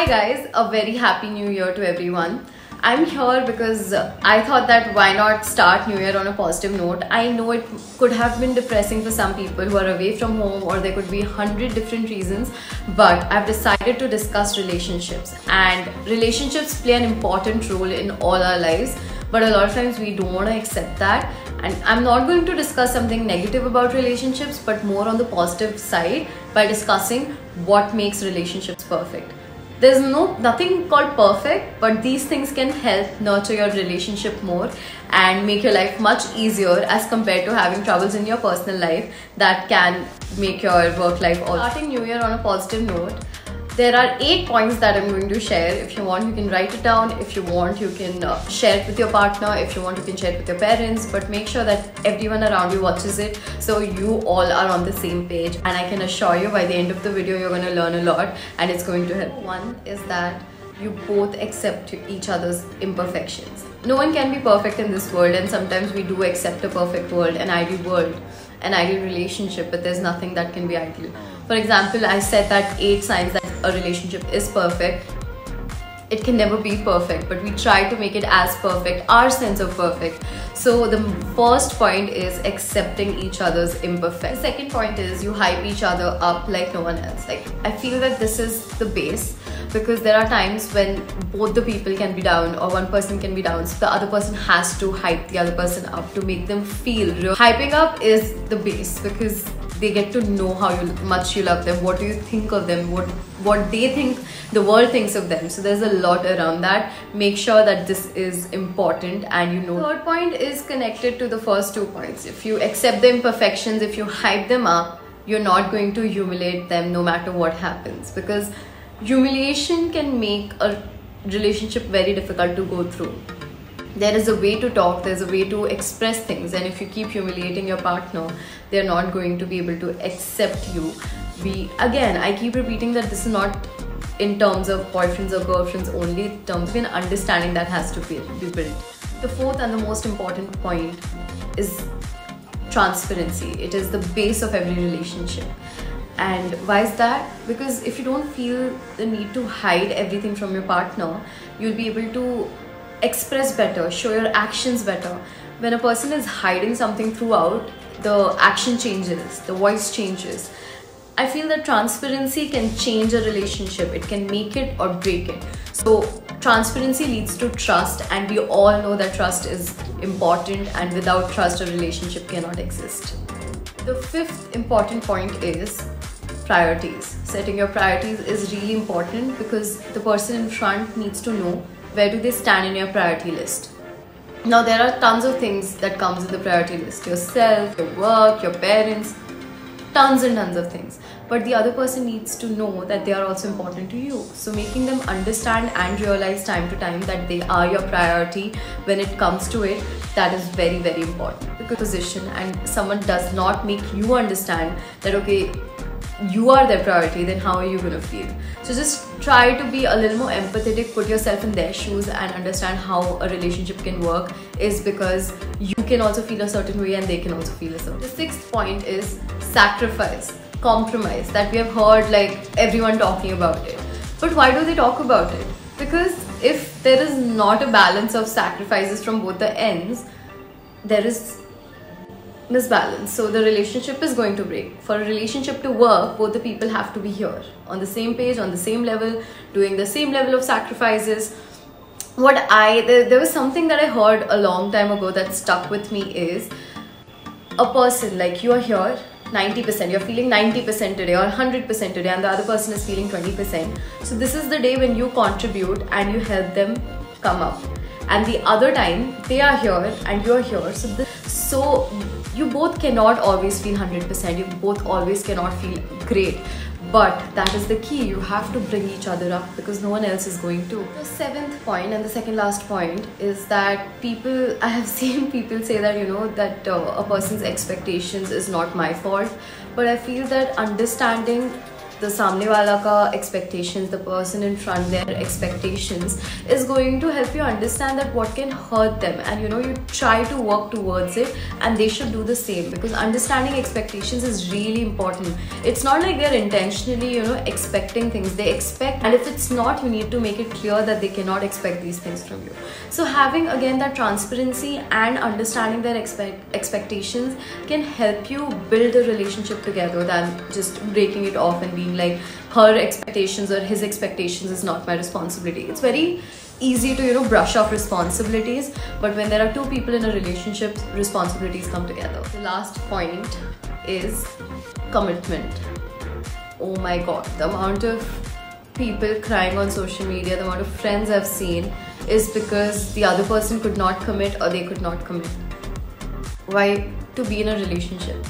Hi guys, a very happy new year to everyone. I'm here because I thought that why not start new year on a positive note. I know it could have been depressing for some people who are away from home, or there could be 100 different reasons, but I've decided to discuss relationships, and relationships play an important role in all our lives, but a lot of times we don't want to accept that. And I'm not going to discuss something negative about relationships, but more on the positive side by discussing what makes relationships perfect. There's nothing called perfect, but these things can help nurture your relationship more and make your life much easier as compared to having troubles in your personal life that can make your work life all. Starting new year on a positive note, there are 8 points that I'm going to share. If you want, you can write it down. If you want, you can share it with your partner. If you want, you can share it with your parents. But make sure that everyone around you watches it so you all are on the same page. And I can assure you by the end of the video, you're going to learn a lot and it's going to help. One is that you both accept each other's imperfections. No one can be perfect in this world, and sometimes we do accept a perfect world, an ideal world, an ideal relationship, but there's nothing that can be ideal. For example, I said that 8 signs that a relationship is perfect. It can never be perfect, but we try to make it as perfect, our sense of perfect. So the first point is accepting each other's imperfections. The second point is you hype each other up like no one else. Like, I feel that this is the base, because there are times when both the people can be down or one person can be down, so the other person has to hype the other person up to make them feel real. Hyping up is the base, because they get to know how much you love them, what do you think of them, what they think the world thinks of them. So there's a lot around that. Make sure that this is important and you know. Third point is connected to the first 2 points. If you accept the imperfections, if you hype them up, you're not going to humiliate them no matter what happens, because humiliation can make a relationship very difficult to go through. There is a way to talk, there's a way to express things, and if you keep humiliating your partner, they're not going to be able to accept you. Again, I keep repeating that this is not in terms of boyfriends or girlfriends only, in terms of an understanding that has to be built. The fourth and the most important point is transparency. It is the base of every relationship. And why is that? Because if you don't feel the need to hide everything from your partner, you'll be able to express better, show your actions better. When a person is hiding something throughout, the action changes, the voice changes. I feel that transparency can change a relationship. It can make it or break it. So transparency leads to trust, and we all know that trust is important, and without trust a relationship cannot exist. The fifth important point is priorities. Setting your priorities is really important, because the person in front needs to know where do they stand in your priority list. Now there are tons of things that comes in the priority list. Yourself, your work, your parents, tons and tons of things. But the other person needs to know that they are also important to you. So making them understand and realize time to time that they are your priority when it comes to it, that is very, very important. Because position and someone does not make you understand that, okay, you are their priority, then how are you going to feel? So just try to be a little more empathetic, put yourself in their shoes and understand how a relationship can work, is because you can also feel a certain way and they can also feel a certain way. The sixth point is sacrifice, compromise, that we have heard like everyone talking about it. But why do they talk about it? Because if there is not a balance of sacrifices from both the ends, there is misbalance, so the relationship is going to break. For a relationship to work, both the people have to be here on the same page, on the same level, doing the same level of sacrifices. There was something that I heard a long time ago that stuck with me, is a person, like, you are here 90%, you're feeling 90% today or 100% today, and the other person is feeling 20%. So this is the day when you contribute and you help them come up, and the other time they are here and you're here. So you both cannot always feel 100%, you both always cannot feel great, but that is the key. You have to bring each other up, because no one else is going to. The seventh point and the second last point is that I have seen people say that, you know, that a person's expectations is not my fault, but I feel that understanding the samne wala ka expectations, the person in front, their expectations is going to help you understand that what can hurt them, and you try to work towards it, and they should do the same, because understanding expectations is really important. It's not like they're intentionally expecting things. They expect, and if it's not, you need to make it clear that they cannot expect these things from you. So having again that transparency and understanding their expectations can help you build a relationship together than just breaking it off and being like, her expectations or his expectations is not my responsibility. It's very easy to brush off responsibilities, but when there are two people in a relationship, responsibilities come together. The last point is commitment. Oh my god, the amount of people crying on social media, the amount of friends I've seen, is because the other person could not commit, or they could not commit. Why to be in a relationship?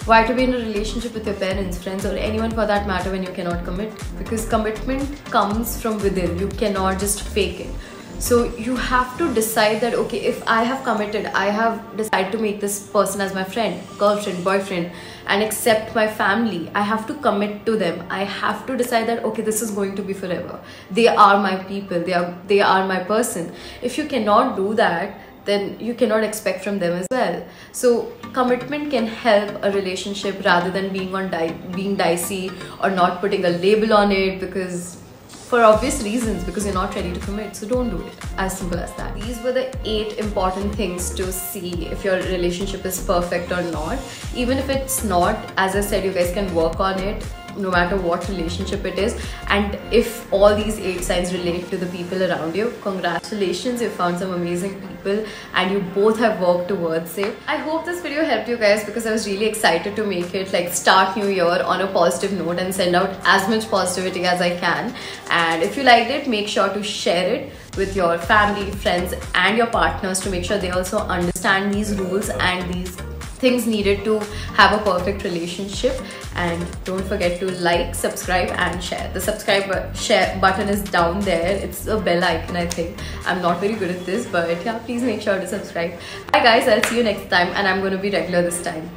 Why to be in a relationship with your parents, friends, or anyone for that matter when you cannot commit? Because commitment comes from within. You cannot just fake it. So you have to decide that, okay, if I have committed, I have decided to make this person as my friend, girlfriend, boyfriend, and accept my family, I have to commit to them. I have to decide that, okay, this is going to be forever. They are my people. They are my person. If you cannot do that, then you cannot expect from them as well. So commitment can help a relationship rather than being dicey or not putting a label on it, because for obvious reasons, because you're not ready to commit. So don't do it. As simple as that. These were the 8 important things to see if your relationship is perfect or not. Even if it's not, as I said, you guys can work on it no matter what relationship it is. And if all these 8 signs relate to the people around you, congratulations, you found some amazing people and you both have worked towards it. I hope this video helped you guys, because I was really excited to make it like start new year on a positive note and send out as much positivity as I can. And if you liked it, make sure to share it with your family, friends, and your partners to make sure they also understand these rules and these things needed to have a perfect relationship. And don't forget to like, subscribe, and share. The share button is down there. It's a bell icon, I think. I'm not very good at this, but yeah, please make sure to subscribe. Bye guys, I'll see you next time, and I'm going to be regular this time.